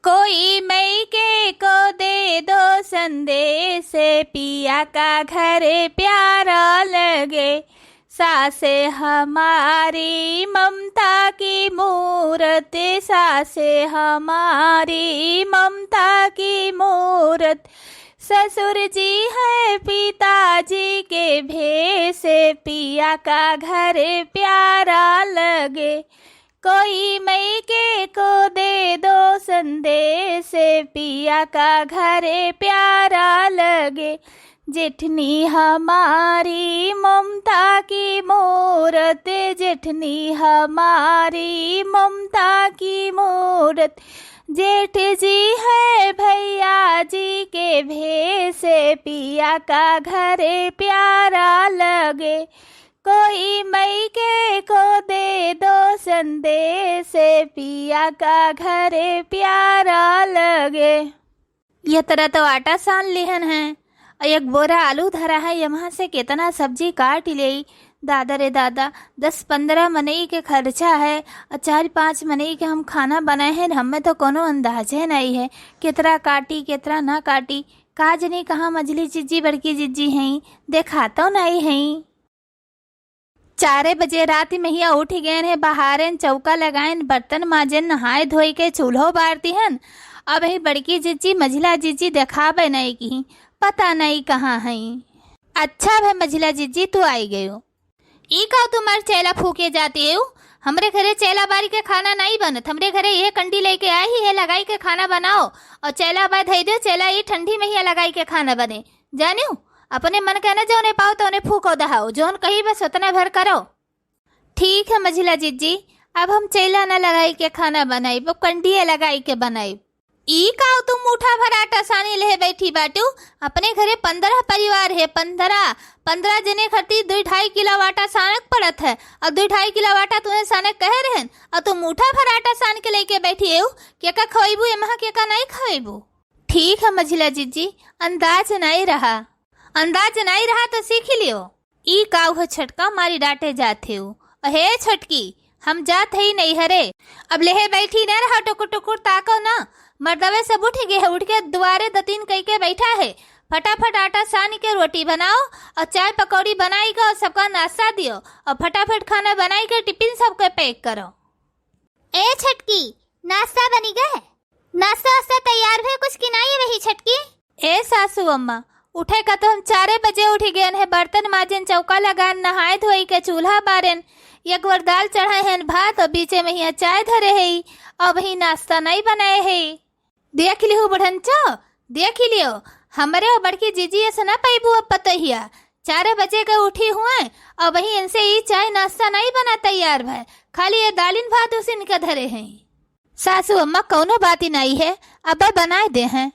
कोई मैके को दे दो संदेश, पिया का घर प्यारा लगे। सासे हमारी ममता की मूरत, सासे हमारी ममता की मूरत। ससुर जी है पिताजी के भेष, पिया का घर प्यारा लगे। कोई मैके को दे दो संदेश, पिया का घर प्यारा लगे। जेठनी हमारी ममता की मूरत, जेठनी हमारी ममता की मूरत। जेठ जी है भैया जी के भेष, पिया का घर प्यारा लगे। कोई मैके को दे दो संदेश, पिया का घर प्यारा लगे। यह तरह तो आटा सान लिहन है, एक बोरा आलू धरा है। यहाँ से कितना सब्जी काट ले दादा रे दादा। 10-15 मनई के खर्चा है और 4-5 मनई के हम खाना बनाए हैं। हमें तो कोनो अंदाजे नहीं है कितना काटी कितना ना काटी। काज नहीं कहाँ मझली जिज्जी बड़की जिज्जी हैं, देखा तो नहीं हैं। 4 बजे रात में ही उठ गए हैं, बहारें चौका लगाएं, बर्तन माजें, नहाए धोई के चूल्हो बारती हैं। अब ही बड़की जिज्जी मझला जिज्जी देखाबे नहीं की, पता नहीं कहाँ है। अच्छा भाई मझला जिज्जी तू आई गई हो। ई का तुम्हारे चेला फूके जाती हो। हमरे घरे चेला बारी के खाना नहीं बनत। हमरे घरे ये कंडी लेके आई ही है, लगाई के खाना बनाओ और चेला बाय धई दो। चेला ये ठंडी में ही लगाई के खाना बने। जानियो अपने मन कहना जो उन्हें पाओ तो उन्हें फूको दहाओ, जोन कही बस उतना भर करो। ठीक है मझला जिज्जी, अब हम चेला न लगाई के खाना बनाई, वो कंडिया लगाई के बनाई। ई का तुम मुठा भर आटा सानी ले बैठी बाटू। अपने घरे 15 परिवार है, 15 जने खरती 2-2.5 किलो आटा सानक पड़त है और 2-2.5 किलो आटा तुम्हें सानक कह रहे हैं और तुम मुठा भर आटा सान के लेके बैठी है। क्या का खवेबू एमहा क्या का नहीं खवेबू। ठीक है मझिला जीजी, अंदाज नहीं रहा तो सीख लियो। ई काऊ है छटका मारी डांटे जाते हो। हे छटकी हम जात ही नहीं हरे, अब लेहे बैठी न रहा, टुकुर टुकुर ताको ना। मर्दवे सब उठ गए है, उठ के दुआरे 2-3 कह के बैठा है। फटाफट आटा सान के रोटी बनाओ और चाय पकौड़ी बनाई के और सबका नाश्ता दियो और फटाफट खाना बनाई के टिफिन सबके पैक करो। ए छटकी नाश्ता बनी गए? नाश्ता वास्ता तैयार है कुछ की नहीं वही छटकी? ए सासू अम्मा उठे का तो हम 4 बजे उठ गए हैं। बर्तन माजन, चौका लगान, नहाए धोई के चूल्हा बारन, एक बार दाल चढ़ाए हैं, भात और बीचे में ही चाय धरे है और वही नाश्ता नहीं बनाए है। देख लियो बढ़ंचो, देख लियो हमारे और बड़की जीजी ऐसा ना पैबू। अब पता ही 4 बजे के उठी हुए और वही इनसे ये चाय नाश्ता नहीं बना तैयार भाई, खाली ये दालिन भात उसी इनका धरे हैं। सासू अम्मा कौनो बात ही नहीं है, अब बनाए दे हैं।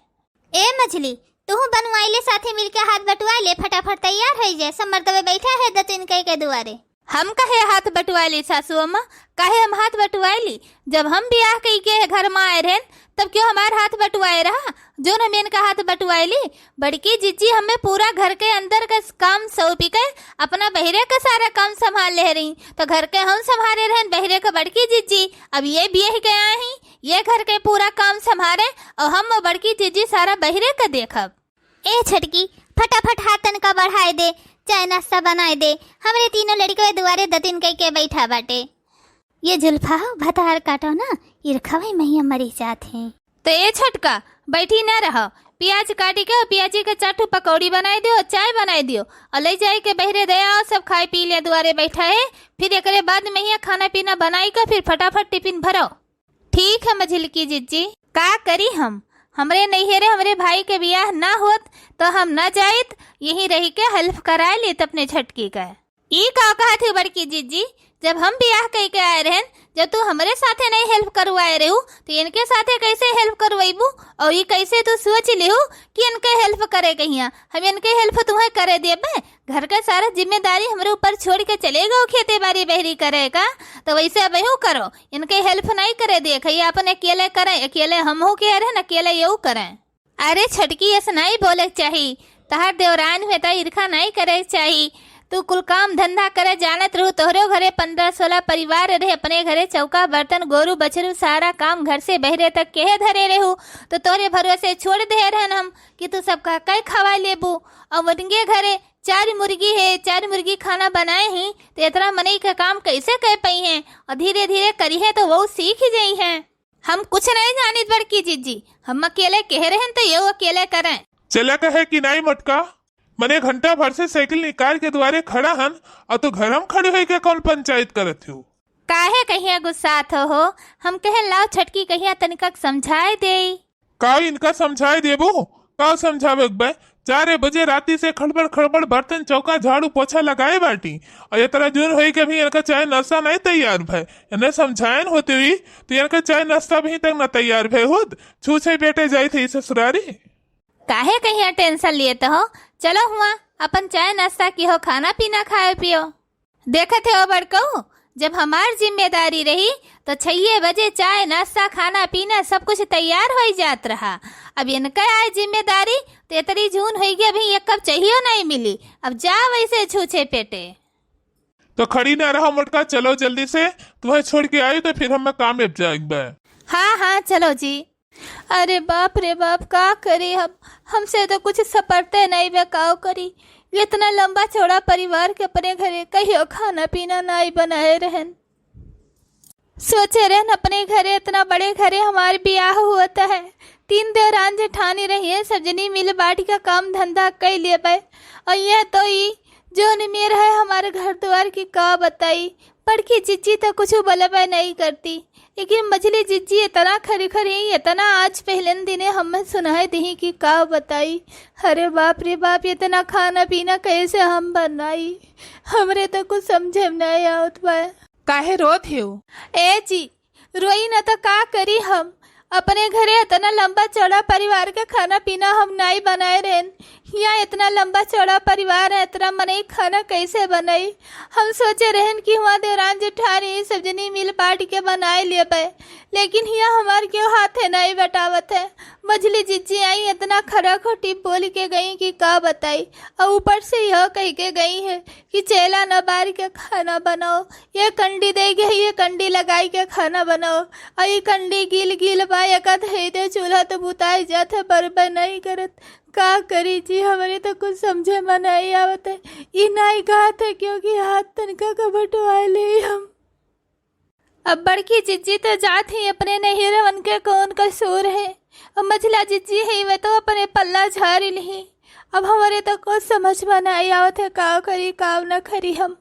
ए मछली तू बनवाइले साथे मिलके हाथ बटवा ले, फटाफट तैयार हो जाए। सब मर्दवे बैठा है 2-3 कह के दुआरे। हम कहे हाथ बटवा ली सासू अम्मा, कहे हम हाथ बटवाए ली। जब हम ब्याह कई के घर में आए रहे तब क्यों हमारे हाथ बटवाए रहा, जो न मेन का हाथ बटवाए ली। बड़की जीजी हमें पूरा घर के अंदर का काम सौंपी के अपना बहरे का सारा काम संभाल ले रही, तो घर के हम संभाले रहे बहरे का बड़की जीजी। अब ये ब्याह गया ही, ये घर के पूरा काम संभाले और हम बड़की जीजी सारा बहरे का देखब। ए छटकी फटाफट हाथन का बढ़ाए दे, चाय नाश्ता बनाए दे। हमरे तीनों लड़के दुआरे 2-3 कह के बैठा बाटे। ये जुल्फा भतार काटो ना, ये रखवाई मैया मरी जात है। तो ये छटका बैठी ना रहो, प्याज काटी के प्याजी के 4 पकौड़ी बनाई दियो, चाय बनाई दियो और ले जाए के बहरे दे आओ। सब खाए पी ले दुआरे बैठा है, फिर एक बाद में ही खाना पीना बनाई के फिर फटाफट टिफिन भरो। ठीक है मझिलकी जीजी, का करी हम, हमरे नैहरे हमरे भाई के ब्याह ना होत तो हम न जाइत, यही रही के हेल्प कराए लेत अपने छटकी का। ई का कहा थी बड़की जीजी, जब हम ब्याह कह के आए रहे, जब तू हमारे साथे नहीं हेल्प करवाए रहू तो इनके साथे कैसे हेल्प करवाईबू। और ये कैसे तू सोच लिहू कि इनके हेल्प करे कहिया, हम इनके हेल्प तुम्हें करे देबे। घर का सारा जिम्मेदारी हमारे ऊपर छोड़ के चलेगा खेते बाड़ी बहरी करेगा, तो वैसे बहू करो, इनके हेल्प नहीं करे दे। खैया अपन अकेले करें, अकेले हम हो के रहे अकेले यू करें। अरे छटकी ऐसा नहीं बोले चाहिए, तहार देवरान हुए तो ईर्खा नहीं करे चाहिए। तू कुल काम धंधा करे जानत रहू, तोहरे घरे 15-16 परिवार रहे, अपने घरे चौका बर्तन गोरू बछरू सारा काम घर से बहरे तक केहे धरे रहू, तो तोरे भरोसे छोड़ दे रहन हम कि तू सबका कई खवा लेबू। और उनके घरे 4 मुर्गी है, 4 मुर्गी खाना बनाए ही तो इतना मनई का काम कैसे कर पाई हैं, और धीरे धीरे करी है तो वो सीख ही गई हैं। हम कुछ नहीं जानित बड़की जीजी, हम अकेले कह रहे हैं तो ये अकेले करें। चला कहे कि नहीं मटका, मने घंटा भर से साइकिल निकाल के द्वारे खड़ा हन और तो घर हम खड़े होके कौन पंचायत करत हो। काहे कहिया गुस्सात हो, हम कहे लाओ छटकी कहिया तनिक समझाए दे। का इनका समझाए देबो, का समझावे बे। 4 बजे राती से खड़बड़ खड़बड़ बर्तन चौका झाड़ू पोछा लगाए बाटी, और ये तरह जून हुई के भी इनका चाय नाश्ता नहीं तैयार भय। इन्हें समझायन होती हुई तो इनका चाय नाश्ता भी तक न तैयार भय होत, छूछे बेटे जाए थे ससुरारी। काहे कहिया टेंशन लिए तो हो, चलो हुआ अपन चाय नाश्ता की हो, खाना पीना खाए पियो। देखते हो बड़कऊ, जब हमार जिम्मेदारी रही तो 6 बजे चाय नाश्ता खाना पीना सब कुछ तैयार हो जात रहा। अब इनका आए जिम्मेदारी तो इतनी जून हुई कि अभी एक कप चाहिए नहीं मिली, अब जा वैसे छूछे पेटे। तो खड़ी ना रहो मटका, चलो जल्दी से, तुम्हें छोड़ के आई तो फिर हम काम में जाएंगे। हाँ हाँ चलो जी। अरे बाप रे बाप, का करी हम, हमसे तो कुछ सपरते नहीं बे, काओ करी। इतना लंबा चौड़ा परिवार के अपने घरे कहियो खाना पीना नहीं बनाए रहन। सोचे रहन अपने घरे, इतना बड़े घरे हमारे ब्याह होता है, 3 देवरान जेठानी रही है, सब जनी मिल बाटी का काम धंधा कर लिए पाए। और यह तो ही जो निमेर है हमारे घर द्वार की, का बताई। बड़की चिच्ची तो कुछ बलबा नहीं करती, लेकिन मझली जिज्जी इतना खरी खरी, इतना आज पहले दिने हमें सुनाई दी कि का बताई। अरे बाप रे बाप, इतना खाना पीना कैसे हम बनाई, हमरे तो कुछ समझे नहीं आवत बा। काहे रोत हो? ए जी रोई न तो का करी, हम अपने घरे इतना लंबा चौड़ा परिवार का खाना पीना हम नहीं बनाए रहन। यहाँ इतना लंबा चौड़ा परिवार है, इतना मने खाना कैसे बनाई। हम सोचे रहन कि वहाँ देवरान जेठानी सब जनी मिल बांट के बनाए लिए पाए, लेकिन यहाँ हमारे क्यों हाथ है नहीं बटावत है। मझली जिज्जी आई इतना खरा खोटी बोल के गई कि का बताई, और ऊपर से यह कह के गई है कि चेला न बार के खाना बनाओ, ये कंडी दे गई, ये कंडी लगाई के खाना बनाओ, और ये कंडी गिल गिल बा धई दे चूल्हा तो बुताई जाते बरबर नहीं करत। का करी जी, हमारे तो कुछ समझे में नहीं आवत है। ये नहीं कहा था क्योंकि हाथ तनका का बटवाए ले हम। अब बड़की जिज्जी तो जात ही अपने नहीं रवन के कौन कसूर है, अब मझला जिज्जी है वे तो अपने पल्ला झाड़ ली। अब हमारे तो कुछ समझ में नहीं आवत है, का करी का न करी हम।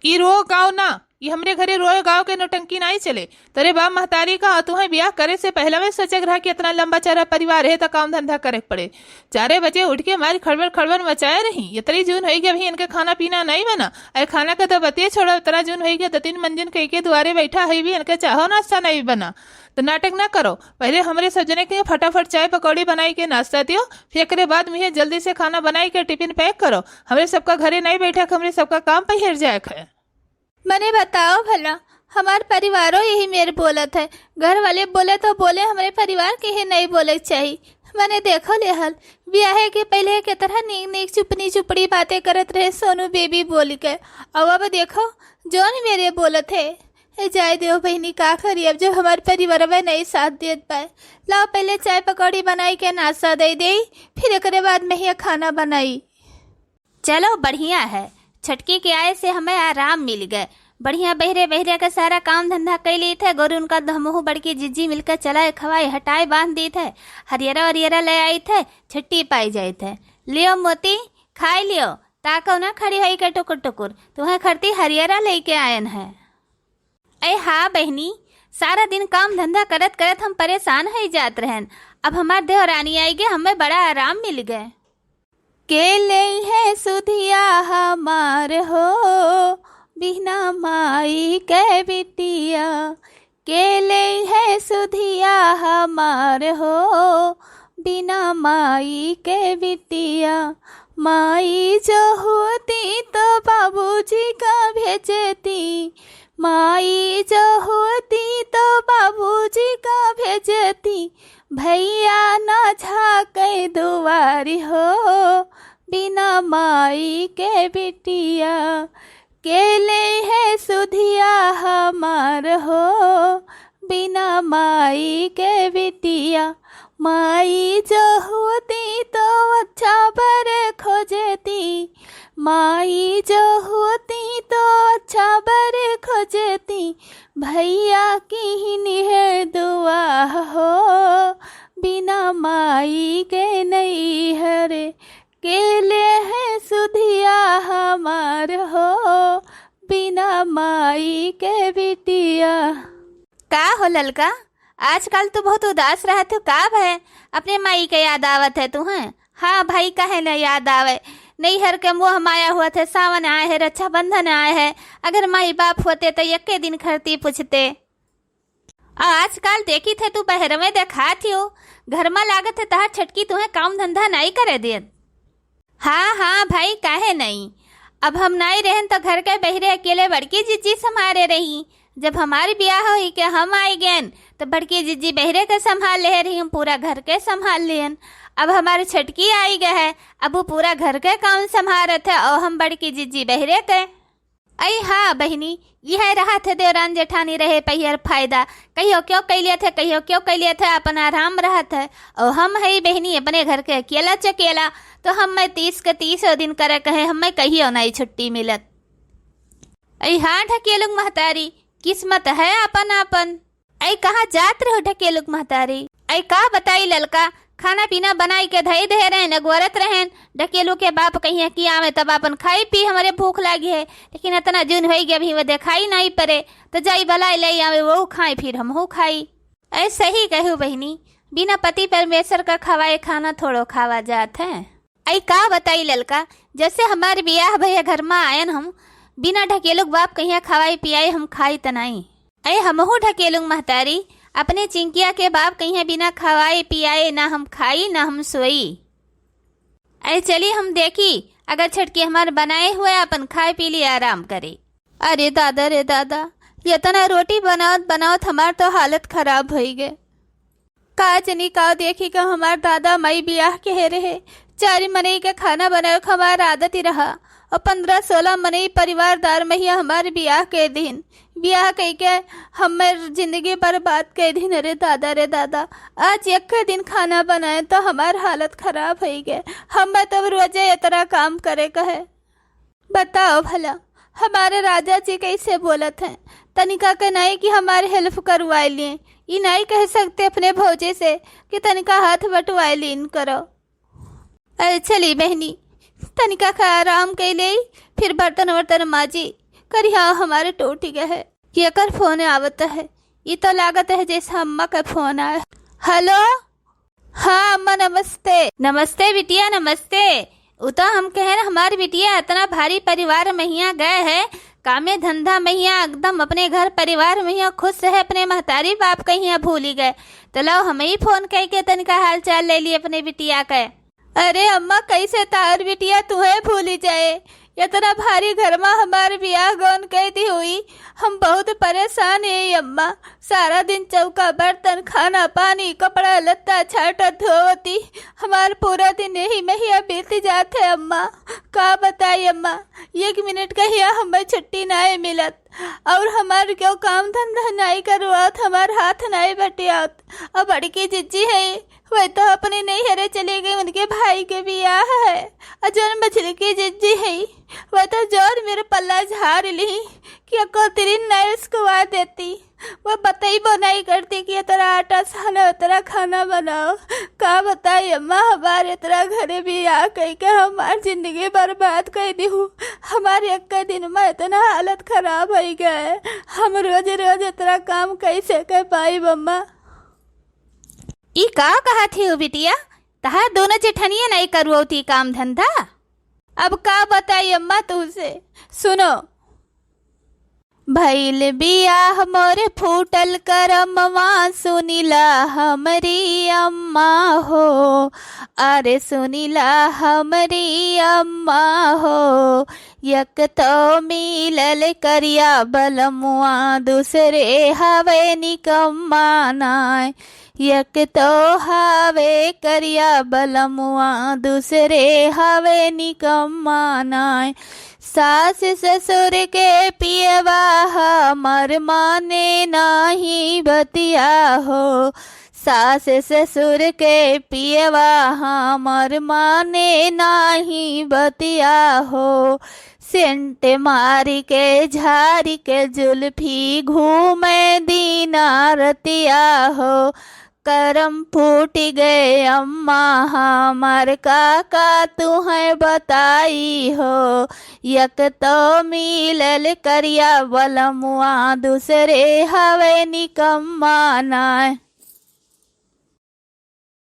की रो गाँव ना, ये हमरे घरे रोए गाँव के नौटंकी नहीं चले। तेरे बाप महतारी का तुम्हें ब्याह करे से पहले में सोचे रहा कि इतना लंबा चौड़ा परिवार है तो काम धंधा करे पड़े। 4 बजे उठ के हमारी खड़बड़ खड़बड़ मचाए रही। इतनी जून हुई कि अभी इनके खाना पीना नहीं बना। अरे खाना का तो बतिए छोड़ो, इतना जून हुई कि 2-3 मंजिल कह के द्वारे बैठा है भी इनके चाहो नाश्ता नहीं बना। तो नाटक ना करो, पहले हमारे सब जने के फटाफट चाय पकौड़ी बनाई के नाश्ता दियो, फिर एक बाद मुझे जल्दी से खाना बनाई के टिफिन पैक करो। हमारे सबका घरे नहीं बैठा, हमारे सबका काम पहिर जाए है। मैंने बताओ भला, हमारे परिवारों यही मेरे बोलत है, घर वाले बोले तो बोले, हमारे परिवार के ही नहीं बोले चाहिए। मैंने देखो ले हल ब्याह के पहले के तरह नीक नीक चुपनी चुपड़ी बातें करत रहे सोनू बेबी बोल के, और अब देखो जो मेरे बोलत है। जाए दो बहनी, का करी अब जब हमारे परिवार में नहीं साथ दे पाए। लाओ पहले चाय पकौड़ी बनाई के नाश्ता दे दे, फिर एक बाद में ही खाना बनाई। चलो बढ़िया है, छटकी के आए से हमें आराम मिल गए। बढ़िया बहरे बहरे का सारा काम धंधा कर ली थे। गोरू उनका धमहू बड़की जिज्जी मिलकर चलाए खवाए हटाए बांध दी थे। हरियरा वरियरा ले आई थे, छुट्टी पाई जाए थे। लियो मोती खाए लियो, ताको ना खड़ी हुई के टुकुर टुकुर, तुम्हें खरती हरियरा लेके आयन है। अरे हाँ बहनी, सारा दिन काम धंधा करत करत हम परेशान हो जात रहन। अब हमार देवरानी आई गए, हमें बड़ा आराम मिल गए। केले है सुधिया हमार हो, बिना माई के बिटिया। केले है सुधिया हमार हो, बिना माई के बिटिया। माई जो होती तो बाबूजी का भेजती, माई जो होती तो बाबूजी का भेजती। भैया ना झाके दुआरी हो, बिना माई के बिटिया केले है सुधिया हमार हो, बिना माई के बिटिया। माई जो होती तो अच्छा बर खोजती, माई जो होती तो अच्छा बर खोजती, भैया की निहर दुआ हो, बिना माई के नहीं हरे केले है सुधिया हमार हो, बिना माई के बिटिया। का हो ललका, आजकल तू बहुत उदास रहत हो, का भय? अपने माई के याद आवत है तुम्हें? हाँ भाई, काहे न याद आवे। नैहर के मोह माया हुआ थे, सावन आए है, रक्षाबंधन आए है। अगर माई बाप होते तो यके दिन खरती पूछते। आजकल देखी थे तू बहरवे देखा थी हो, घर में लागत है तहार छटकी तुम्हें काम धंधा नहीं करे दियत। हाँ हाँ भाई, काहे नहीं। अब हम नहीं रहें तो घर के बहरे अकेले बड़की जीजी संभाले रही। जब हमारी ब्याह हुई के हम आई गए तो बड़की जीजी बहरे के संभाल ले रही, हम पूरा घर के संभाल लियन। अब हमारी छटकी आई गए है, अब वो पूरा घर के काम संभाल थे और हम बड़की जीजी बहरे के। अई हाँ बहनी, यह रहा थे देवरान जेठानी रहे पहियर फायदा, कहियो क्यों कैलिए थे, कहियो क्यों कैलिए थे, अपन आराम रहा थे। और हम है बहनी अपने घर के अकेला चकेला, तो हम मैं 30 के 30 दिन करे कहे, हम मैं कहियो नहीं छुट्टी मिलत। अई हाँ ढकेलुक महतारी, किस्मत है अपन अपन। ऐ कहाँ जात रहो ढकेलुक महतारी? ऐ का बताई ललका, खाना पीना बनाई के धई दे रहे नगवरत रहें। ढकेलू के बाप कहिए कि आवे तब अपन खाई पी, हमारे भूख लागी है, लेकिन इतना जून हो गया, अभी वो दिखाई नहीं पड़े तो जाई बलाई ले आवे, वो खाई फिर हम हो खाई। ऐसे ही कहू बहनी, बिना पति परमेश्वर का खवाए खाना थोड़ो खावा जात है। ऐ का बताई ललका, जैसे हमारे ब्याह भैया घर में आयन, हम बिना ढकेलुक बाप कहिया खवाई पियाई हम खाई त नहीं। ऐ हमहू ढकेलुक महतारी, अपने चिंकिया के बाप कहीं बिना खवाए पियाए ना हम खाई ना हम सोई। ऐ चली हम देखी, अगर छटकी हमारे बनाए हुए अपन खाए पी लिए आराम करे। अरे दादा रे दादा, ये तना रोटी बनावत बनावत हमार तो हालत खराब हो गए। का जनी का देखी का हमार दादा माई ब्याह के हे रहे, 4 मनई के खाना बनाए हमार आदत ही रहा, और 15-16 मनई परिवारदार में ही हमारे ब्याह के दिन ब्याह कह के हमार जिंदगी बर्बाद कर दिन। अरे दादा रे दादा, आज एक दिन खाना बनाए तो हमार हालत खराब हो गए। हम तब रोजे इतना काम करे कहे। बताओ भला हमारे राजा जी कैसे बोलत हैं, तनिका के नहीं कि हमारे हेल्प करवाए लिए, ये नहीं कह सकते अपने भौजे से कि तनिका हाथ बटवाए लीन करो। अरे चली बहनी, तनिका का आराम कर ले, फिर बर्तन वर्तन माजी करी। हाँ हमारे टूट गए है, ये कर फोन आवत है, ये तो लागत है जैसे अम्मा का फोन आया। हेलो, हाँ अम्मा नमस्ते। नमस्ते बिटिया नमस्ते। वो तो हम कहे हमारी बिटिया इतना भारी परिवार में यहाँ गए है, कामे धंधा में यहाँ एकदम अपने घर परिवार में यहाँ खुश है, अपने महतारी बाप का यहाँ भूल ही गए। तो लो हमें ही फोन करके तनिका हाल चाल ले लिए अपने बिटिया का। अरे अम्मा कैसे तार बिटिया तुम्हें भूल जाए, इतना भारी घर में हमारे ब्याह गौन कह दी हुई, हम बहुत परेशान है अम्मा। सारा दिन चौका बर्तन खाना पानी कपड़ा लत्ता छाटा धोती, हमारे पूरा दिन यही में ही बीत जाते अम्मा। का बताई अम्मा, 1 मिनट का ही हमें छुट्टी नहीं मिलत, और हमारे क्यों काम धंधा नहीं करवात, हमारे हाथ नहीं बटियात। अब बड़की जिज्जी है वह तो अपने नहीं हरे चले गए, उनके भाई के ब्याह है। और जो मछली की जिज्जी है वह तो जोर मेरे पल्ला झाड़ ली कि को तेरी नर्स कुआ देती, वो बताई बनाई करती कि तेरा आटा साना तेरा खाना बनाओ। का बताई अम्मा, हमारे तेरा घरे भी आ कह के हमारी जिंदगी बर्बाद कर दी हूँ। हमारे एक दिन में इतना हालत खराब हो गए, हम रोज रोज इतना काम कैसे कर पाई अम्मा। ई का कहा थी हो बिटिया, तहार दोनों जेठनिया नहीं करवाती काम धंधा। अब का बताई अम्मा तुझसे, सुनो। भइल बियाह मोरे फूटल करमवा, सुनिला हमरी अम्मा हो। अरे सुनिला हमरी अम्मा हो, यक तो मिलल करिया बलमुआ, दूसरे हवे निकम्मा नाय। यक तो हावे करिया बलमुआ दूसरे हावे निकम्मा नाय। सास ससुर के पियवा हमर माने नाही बतिया हो। सास ससुर के पियवा हमर माने नाही बतिया हो। सेंट मारी के झारी के जुल्फी घूमे दीना रतिया हो। करम फूट गए अम्मा हमार काका तुम्हें बताई हो। यक तो मिलल करिया बलमुआ दूसरे हवे निकम्मा नाय।